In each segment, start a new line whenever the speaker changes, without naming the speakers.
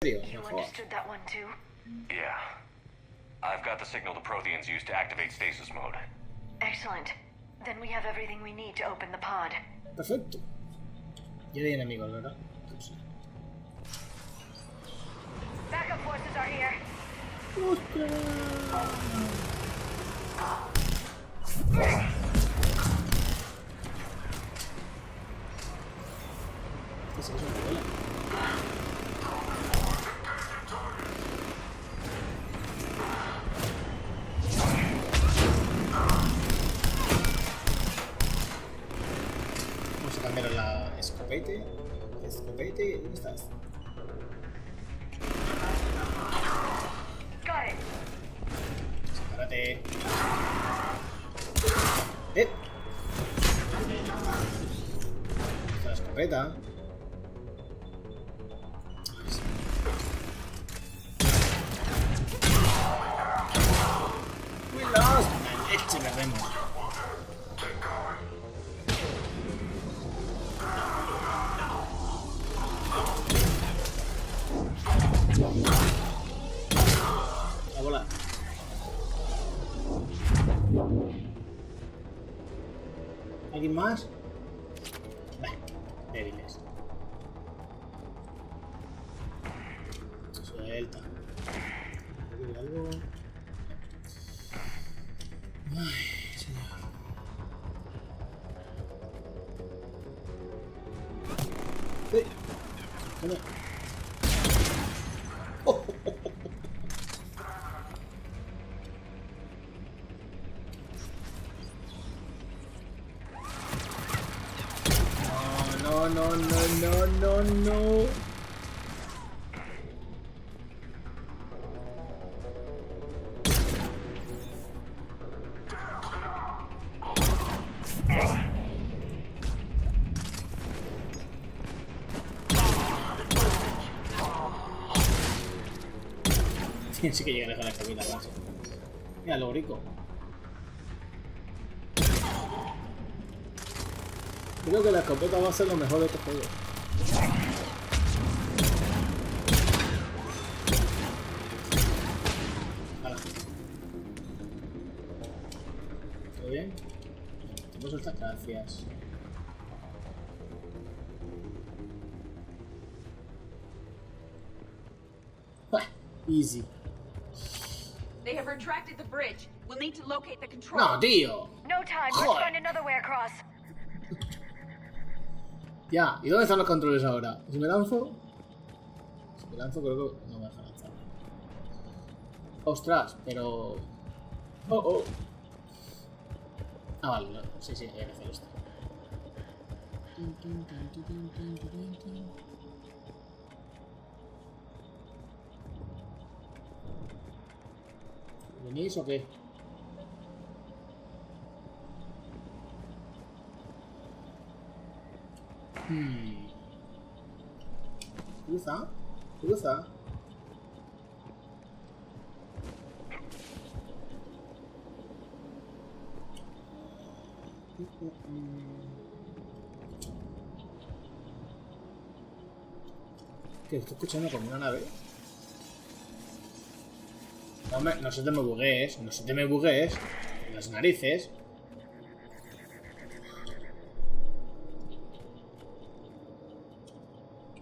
You understood that one too?
Yeah. I've got the signal the Protheans use to activate stasis mode.
Excellent. Then we have everything we need to open the pod.
Perfecto. Ya hay enemigos, ¿verdad? Sí.
Backup forces are here.
¿Qué es eso? ¿Me vuela? Vamos a cambiar la escopete. Escopete, ¿dónde estás?
Got it.
Sepárate. Está la escopeta. ¡Cuidaos! La leche perdemos. A volar. ¿Alguien más? Débiles. Suelta. ¿Hay algo? Ay, señor. ¿Cómo? No. Sí que llegaré a la cabina base. Mira, lo rico. Creo que la escopeta va a ser lo mejor de este juego. Hala. ¿Todo bien? Tenemos estas gracias. Easy.
They have retracted the bridge. We'll need to locate the control.
No, tío.
No time. Let's find another way across.
Ya, ¿y dónde están los controles ahora? Si me lanzo... Si me lanzo creo que no me deja lanzar. Ostras, pero... Oh. Ah, vale, no. Sí, hay que hacer esto. ¿Venís o qué? Cruza. ¿Qué? ¿Estoy escuchando como una nave? No se te me buguees. Las narices.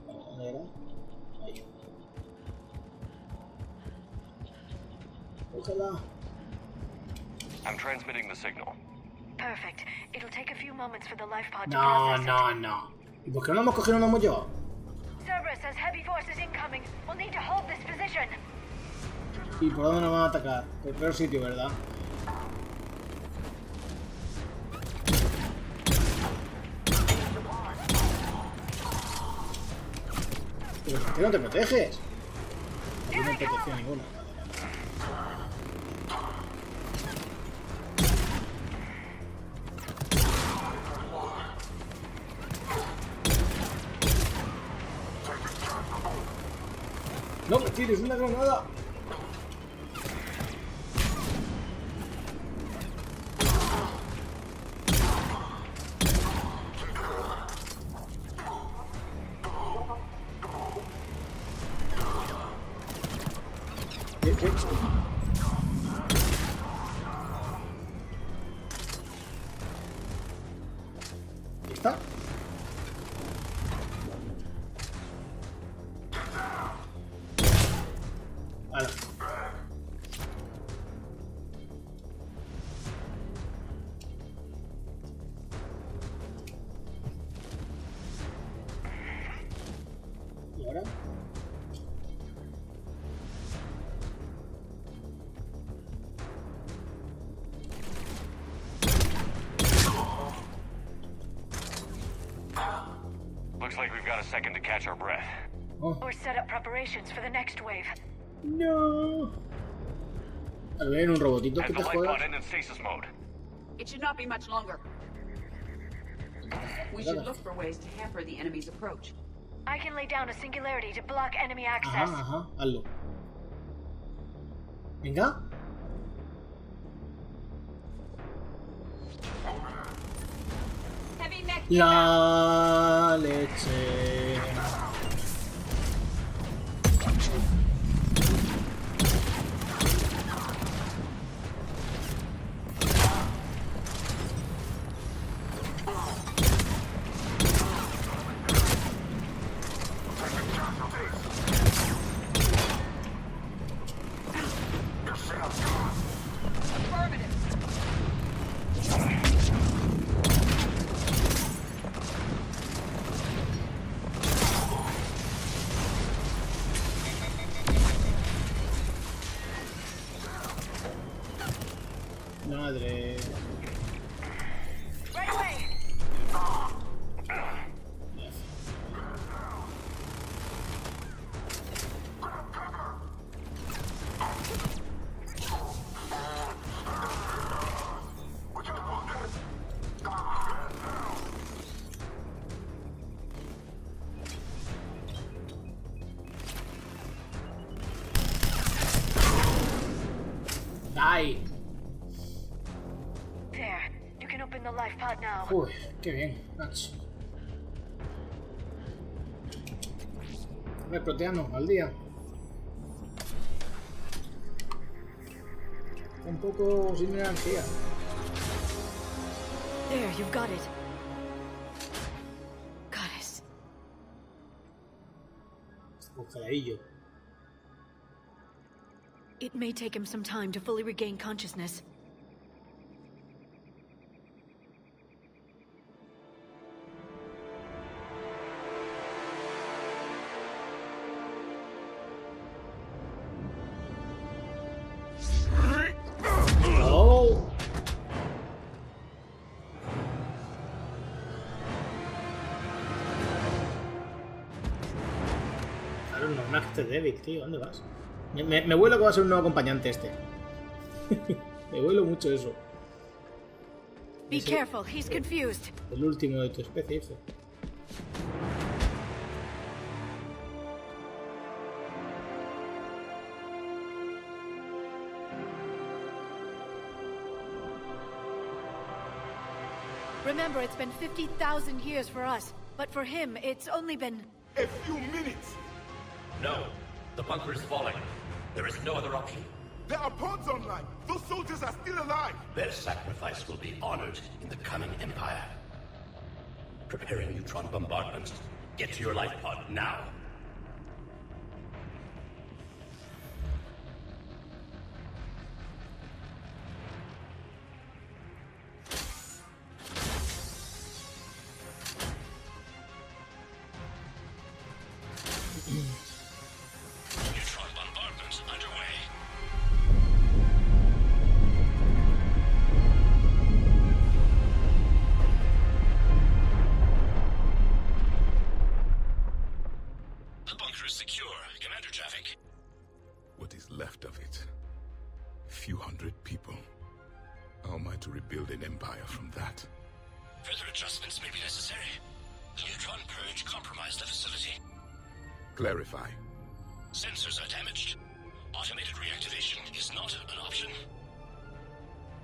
¿Dónde era? Ahí. Cógela.
I'm transmitting the signal.
Perfect. It'll take a few moments for the life pod to process it.
No. ¿Y por qué no hemos cogido una moyo?
Cerberus has heavy forces incoming. We'll need to hold this position.
¿Y por dónde nos van a atacar? Por el peor sitio, ¿verdad? ¿Pero por qué no te proteges? No hay protección ninguna. ¡No me tires una granada! ¿Qué? ¿Ahí está? Hala. ¿Y ahora?
Looks like we've got a second to catch our breath.
Oh.
Or set up preparations for the next wave.
No. A ver, un robotito
Has
que
the
te
light
jodas.
pod in stasis mode?
It should not be much longer. We should look for ways to hamper the enemy's approach.
I can lay down a singularity to block enemy access.
Ajá, hazlo. Venga.
Heavy mech.
La leche. Madre.
Right away.
¡Ay!
There. You can open the life pod now.
Uy, qué bien, macho. A ver, proteanos, al día. Un poco sin energía.
There, you've got it. Goddess.
Congeladillo.
It may take him some time to fully regain consciousness.
¡Oh! Claro, normal que esté débil, tío. ¿Dónde vas? Me vuelo que va a ser un nuevo acompañante este. Me vuelo mucho eso.
Be careful, he's confused.
El último de tu especie, dice.
Remember, it's been 50,000 years for us, but for him, it's only been...
A few minutes!
No. The bunker is falling. There is no other option.
There are pods online! Those soldiers are still alive!
Their sacrifice will be honored in the coming Empire. Preparing neutron bombardment. Get to your life pod now. Neutron bombardment underway. The bunker is secure. Commander traffic.
What is left of it? Few hundred people. How am I to rebuild an empire from that?
Further adjustments may be necessary. The neutron purge compromised the facility.
Clarify.
Sensors are damaged. Automated reactivation is not an option.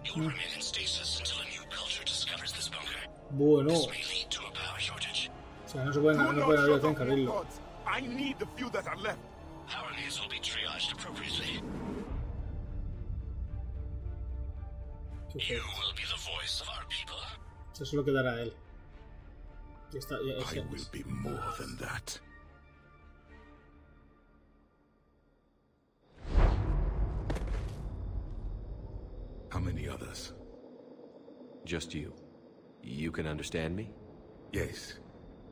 You will remain in stasis until a new culture discovers this bunker.
Bueno.
This may lead to a power shortage.
O sea, no se pueden
Do
no
not
pueden abrir
shut
el
off more
carril.
pods. I need the few that are left.
Power needs will be triaged appropriately. You will be the voice of our people.
Eso es lo que dará a él. Ya está,
I will be more than that. How many others?
Just you. You can understand me?
Yes.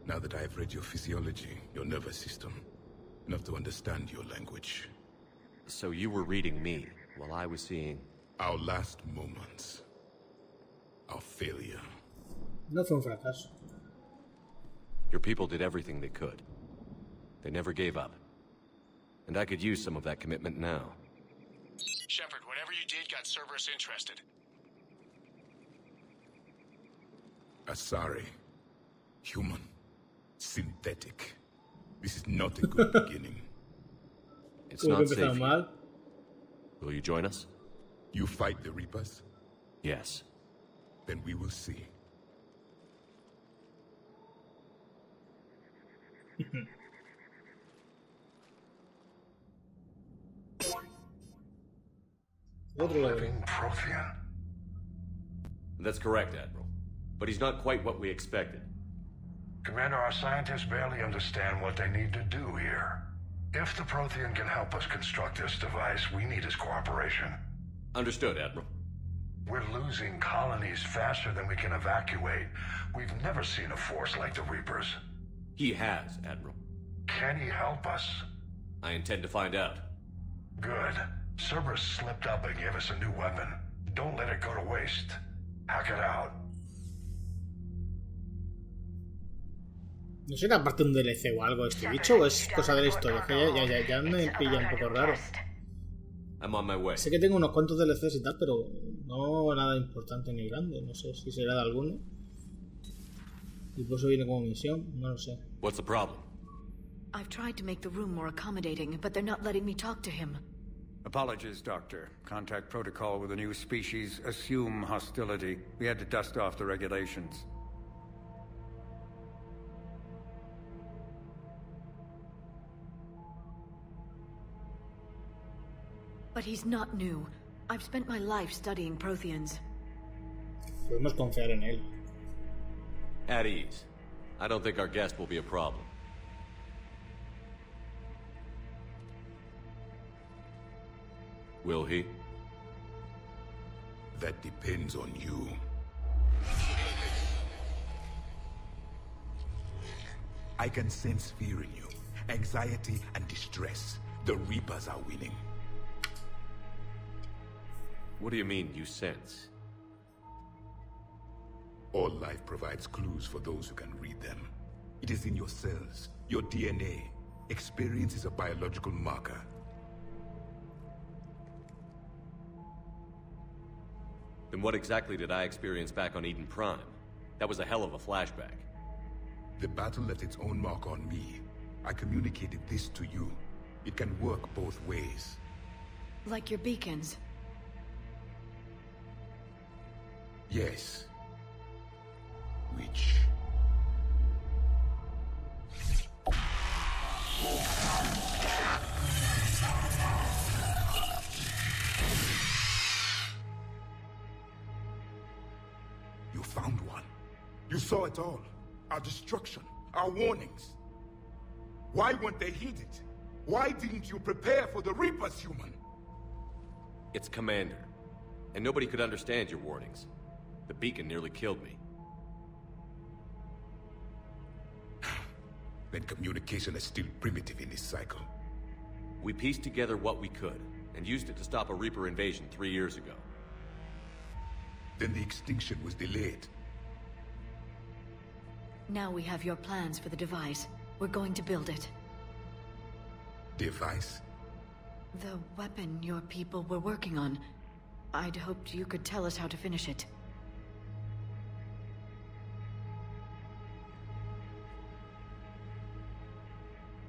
Now that I have read your physiology, your nervous system, enough to understand your language.
So you were reading me, while I was seeing...
Our last moments. Our failure.
No fue un fracaso.
Your people did everything they could. They never gave up. And I could use some of that commitment now.
Shepard, whatever you did got Cerberus interested.
Asari. Human. Synthetic. This is not a good beginning.
It's
Como que
not safe.
empezamos mal.
Will you join us?
You fight the Reapers?
Yes.
Then we will see.
Otro lado.
Living Prothean.
That's correct, Admiral. But he's not quite what we expected.
Commander, our scientists barely understand what they need to do here. If the Prothean can help us construct this device, we need his cooperation.
Understood, Admiral.
We're losing colonies faster than we can evacuate. We've never seen a force like the Reapers.
He has, Admiral.
Can he help us?
I intend to find out.
Good. Cerberus slipped up and gave us a new weapon. Don't let it go to waste. Hack it out.
¿No será parte de un DLC o algo este bicho o es cosa de la historia? Que ya me pilla un poco raro.
I'm on my way.
Sé que tengo unos cuantos DLCs y tal, pero no nada importante ni grande. No sé si será de alguno. Y por eso viene como misión, no lo sé.
What's the problem?
I've tried to make the room more accommodating, but they're not letting me talk to him.
Apologies, Doctor. Contact protocol with a new species. Assume hostility. We had to dust off the regulations.
But he's not new. I've spent my life studying Protheans.
Podemos confiar en él.
At ease. I don't think our guest will be a problem. Will he?
That depends on you. I can sense fear in you. Anxiety and distress. The Reapers are winning.
What do you mean, you sense?
All life provides clues for those who can read them. It is in your cells, your DNA. Experience is a biological marker.
Then what exactly did I experience back on Eden Prime? That was a hell of a flashback.
The battle left its own mark on me. I communicated this to you. It can work both ways.
Like your beacons.
Yes. Which? You found one. You saw it all. Our destruction, our warnings. Why weren't they heeded? Why didn't you prepare for the Reapers, human?
It's Commander. And nobody could understand your warnings. The beacon nearly killed me.
Then communication is still primitive in this cycle.
We pieced together what we could, and used it to stop a Reaper invasion 3 years ago.
Then the extinction was delayed.
Now we have your plans for the device. We're going to build it.
Device?
The weapon your people were working on. I'd hoped you could tell us how to finish it.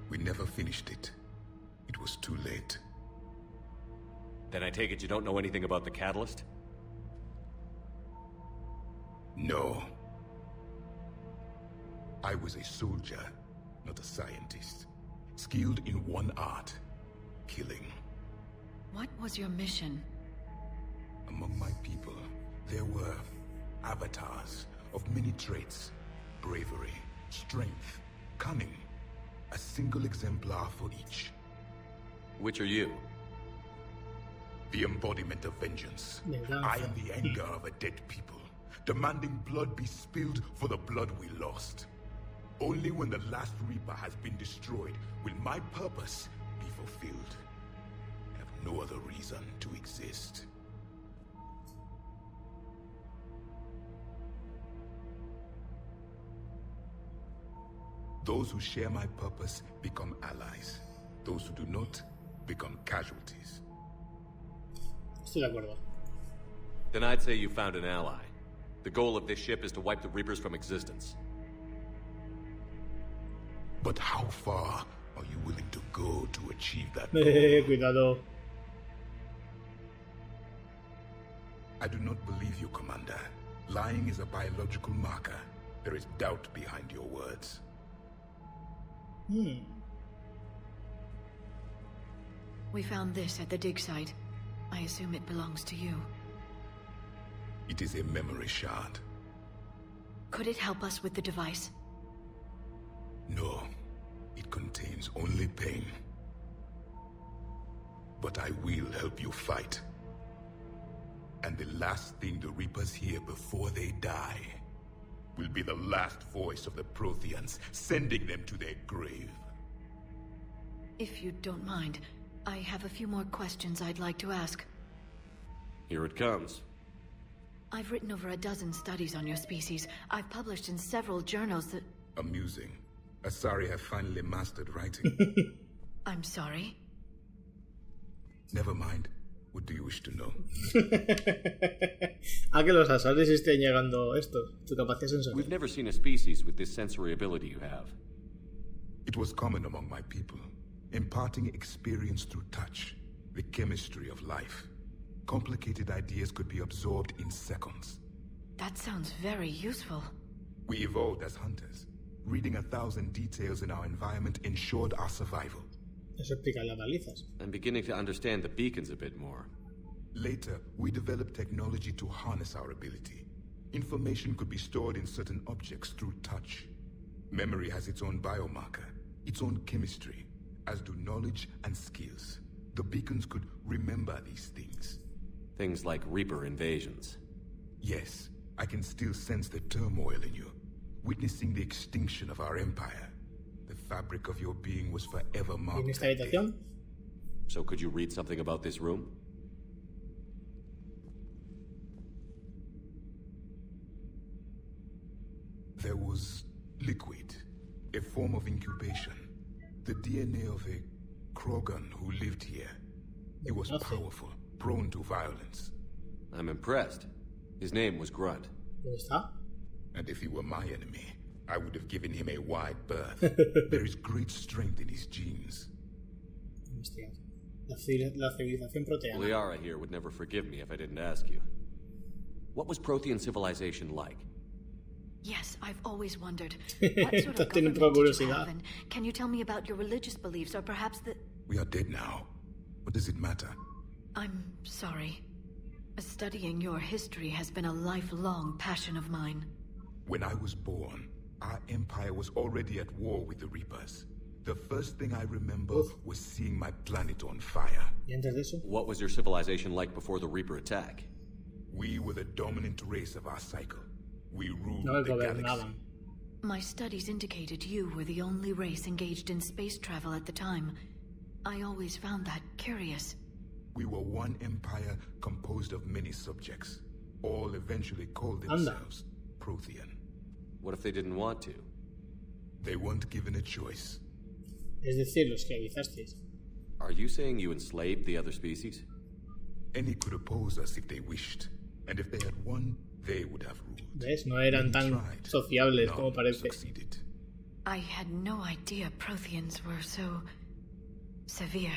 We never finished it. It was too late.
Then I take it you don't know anything about the catalyst?
No. I was a soldier, not a scientist. Skilled in one art, killing.
What was your mission?
Among my people, There were avatars of many traits: bravery, strength, cunning. A single exemplar for each.
Which are you?
The embodiment of vengeance.
Venganza.
I am the anger of a dead people, demanding blood be spilled for the blood we lost. Only when the last Reaper has been destroyed will my purpose be fulfilled. I have no other reason to exist. Those who share my purpose become allies. Those who do not become casualties.
Estoy de acuerdo.
Then I'd say you found an ally. The goal of this ship is to wipe the Reapers from existence.
But how far are you willing to go to achieve that?
Cuidado.
I do not believe you, Commander. Lying is a biological marker. There is doubt behind your words.
We found this at the dig site. I assume it belongs to you.
It is a memory shard.
Could it help us with the device?
No, it contains only pain. But I will help you fight. And the last thing the Reapers hear before they die will be the last voice of the Protheans, sending them to their grave.
If you don't mind, I have a few more questions I'd like to ask.
Here it comes.
I've written over a dozen studies on your species. I've published in several journals that...
Amusing. Asari have finally mastered writing.
I'm sorry.
Never mind. What do you wish to know?
A que los asares estén llegando esto, tu capacidad sensorial.
We've never seen a species with this sensory ability you have.
It was common among my people, imparting experience through touch, the chemistry of life. Complicated ideas could be absorbed in seconds.
That sounds very useful.
We evolved as hunters. Reading 1,000 details in our environment ensured our survival.
Eso explica las balizas.
I'm beginning to understand the beacons a bit more.
Later, we developed technology to harness our ability. Information could be stored in certain objects through touch. Memory has its own biomarker, its own chemistry, as do knowledge and skills. The beacons could remember these things.
Things like Reaper invasions.
Yes, I can still sense the turmoil in you, witnessing the extinction of our empire. The fabric of your being was forever marked.
¿En esta habitación?
So could you read something about this room?
There was liquid, a form of incubation. The DNA of a Krogan who lived here. He was powerful, prone to violence.
I'm impressed. His name was Grunt.
¿Dónde está?
And if he were my enemy, I would have given him a wide berth. There is great strength in his genes.
Investigar. La civilización proteana.
Liara here would never forgive me if I didn't ask you. What was Prothean civilization like?
Yes, I've always wondered. What sort of
Tiene
government
poca
did you
curiosidad.
have, and can you tell me about your religious beliefs, or perhaps the...
We are dead now. What does it matter?
I'm sorry. Studying your history has been a lifelong passion of mine.
When I was born, our empire was already at war with the Reapers. The first thing I remember was seeing my planet on fire.
¿Y antes de eso?
What was your civilization like before the Reaper attack?
We were the dominant race of our cycle. We ruled
No
the
gobernaban.
galaxy.
My studies indicated you were the only race engaged in space travel at the time. I always found that curious.
We were one empire composed of many subjects. All eventually called themselves Prothean.
What if they didn't want to?
They weren't given a choice.
Es decir, los esclavizasteis.
Are you saying you enslaved the other species?
Any could oppose us if they wished. And if they had won, they would have ruled.
¿Ves? No eran tan
Tried.
sociables
None
como parece.
succeeded.
I had no idea Protheans were so... severe.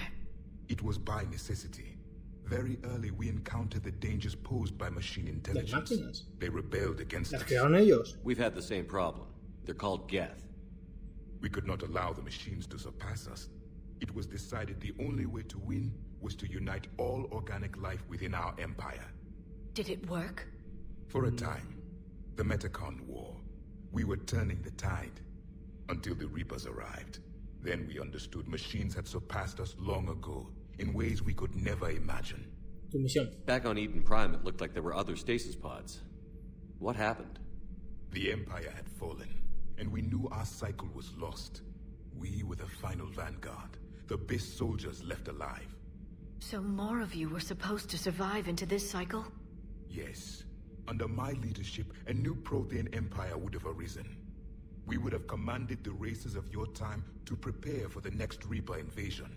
It was by necessity. Very early we encountered the dangers posed by machine intelligence.
máquinas.
They rebelled against
Las
us.
crearon ellos.
We've had the same problem. They're called Geth.
We could not allow the machines to surpass us. It was decided the only way to win was to unite all organic life within our empire.
Did it work?
For a time, the Metacon War, we were turning the tide until the Reapers arrived. Then we understood machines had surpassed us long ago in ways we could never imagine.
Tu misión.
Back on Eden Prime, it looked like there were other stasis pods. What happened?
The Empire had fallen, and we knew our cycle was lost. We were the final vanguard, the best soldiers left alive.
So more of you were supposed to survive into this cycle?
Yes. Under my leadership, a new Prothean empire would have arisen. We would have commanded the races of your time to prepare for the next Reaper invasion.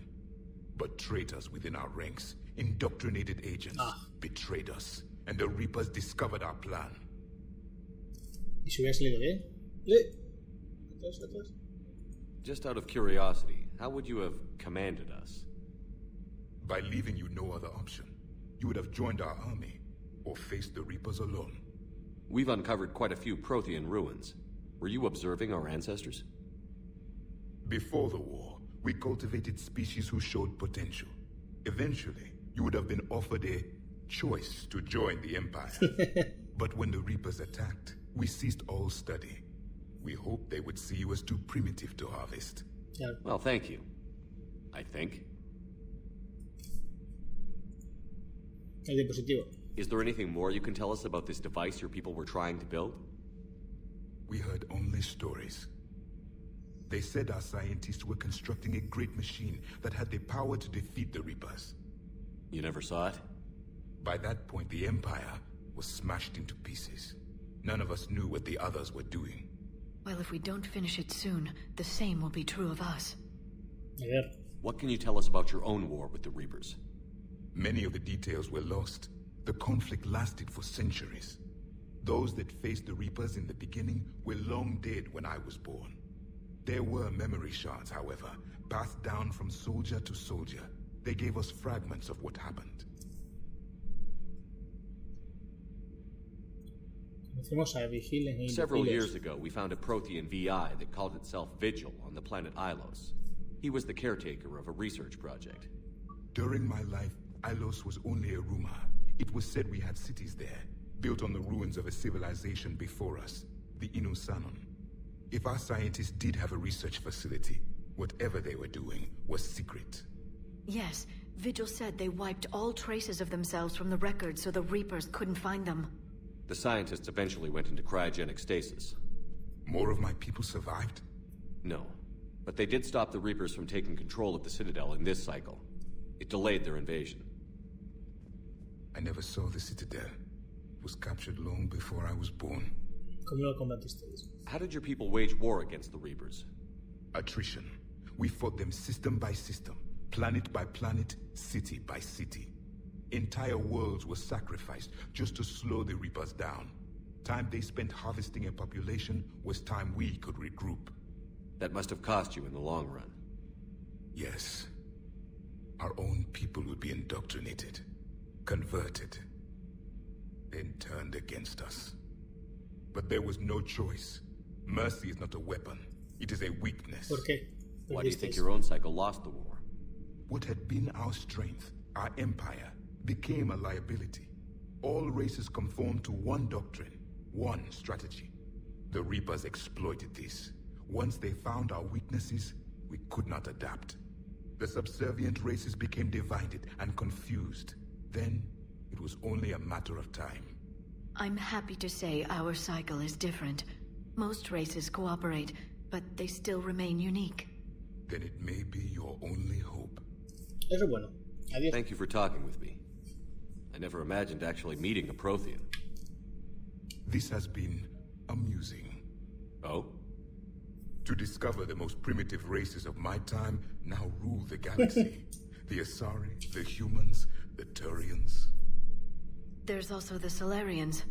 But traitors within our ranks, indoctrinated agents, betrayed us, and the Reapers discovered our plan.
¿Y si hubiera salido bien? Atrás.
Just out of curiosity, how would you have commanded us?
By leaving you no other option. You would have joined our army, or faced the Reapers alone.
We've uncovered quite a few Prothean ruins. Were you observing our ancestors?
Before the war, we cultivated species who showed potential. Eventually, you would have been offered a choice to join the Empire. But when the Reapers attacked, we ceased all study. We hoped they would see you as too primitive to harvest.
Yeah.
Well, thank you. I think.
El dispositivo.
Is there anything more you can tell us about this device your people were trying to build?
We heard only stories. They said our scientists were constructing a great machine that had the power to defeat the Reapers.
You never saw it?
By that point, the Empire was smashed into pieces. None of us knew what the others were doing.
Well, if we don't finish it soon, the same will be true of us.
A ver.
What can you tell us about your own war with the Reapers?
Many of the details were lost. The conflict lasted for centuries. Those that faced the Reapers in the beginning were long dead when I was born. There were memory shards, however, passed down from soldier to soldier. They gave us fragments of what happened.
Several years ago, we found a Prothean VI that called itself Vigil on the planet Ilos. He was the caretaker of a research project.
During my life, Ilos was only a rumor. It was said we had cities there, built on the ruins of a civilization before us, the Inusanon. If our scientists did have a research facility, whatever they were doing was secret.
Yes, Vigil said they wiped all traces of themselves from the records so the Reapers couldn't find them.
The scientists eventually went into cryogenic stasis.
More of my people survived?
No, but they did stop the Reapers from taking control of the Citadel in this cycle. It delayed their invasion.
I never saw the Citadel. It was captured long before I was born.
¿Cómo lo combatisteis?
How did your people wage war against the Reapers?
Attrition. We fought them system by system, planet by planet, city by city. Entire worlds were sacrificed just to slow the Reapers down. Time they spent harvesting a population was time we could regroup.
That must have cost you in the long run.
Yes. Our own people would be indoctrinated, converted, then turned against us. But there was no choice. Mercy is not a weapon. It is a weakness.
¿Por qué?
Why do you think your own cycle lost the war?
What had been our strength, our empire, became a liability. All races conformed to one doctrine, one strategy. The Reapers exploited this. Once they found our weaknesses, we could not adapt. The subservient races became divided and confused. Then, it was only a matter of time.
I'm happy to say our cycle is different. Most races cooperate, but they still remain unique.
Then it may be your only hope.
Eso es bueno. Adiós.
Thank you for talking with me. I never imagined actually meeting a Prothean.
This has been amusing.
Oh?
To discover the most primitive races of my time now rule the galaxy. The Asari, the humans, the Turians.
There's also the Solarians.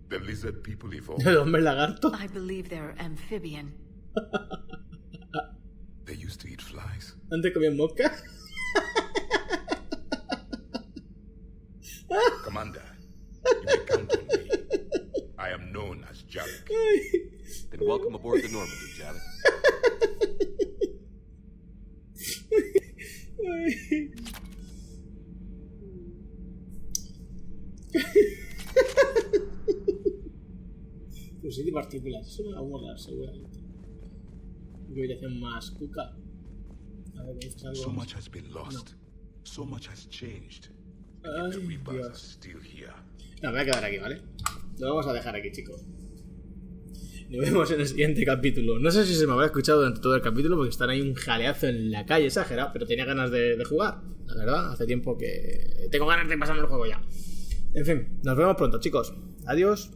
The lizard people evolved.
El hombre lagarto.
I believe they're amphibian.
They used to eat flies.
Antes comían mosca.
Commander, you may count on me. I am known as Javik.
Then welcome aboard the Normandy, Javik.
antipartículas. Eso me va a molar seguramente. Qué habitación más cuca. A ver, ¿dices algo?
So much has been lost. So much has changed.
Ay,
The Reapers are
Dios.
still here.
No, me voy a quedar aquí, ¿vale? Lo vamos a dejar aquí, chicos. Nos vemos en el siguiente capítulo. No sé si se me habrá escuchado durante todo el capítulo porque están ahí un jaleazo en la calle, exagerado, pero tenía ganas de jugar. La verdad, hace tiempo que tengo ganas de pasarme el juego ya. En fin, nos vemos pronto, chicos. Adiós.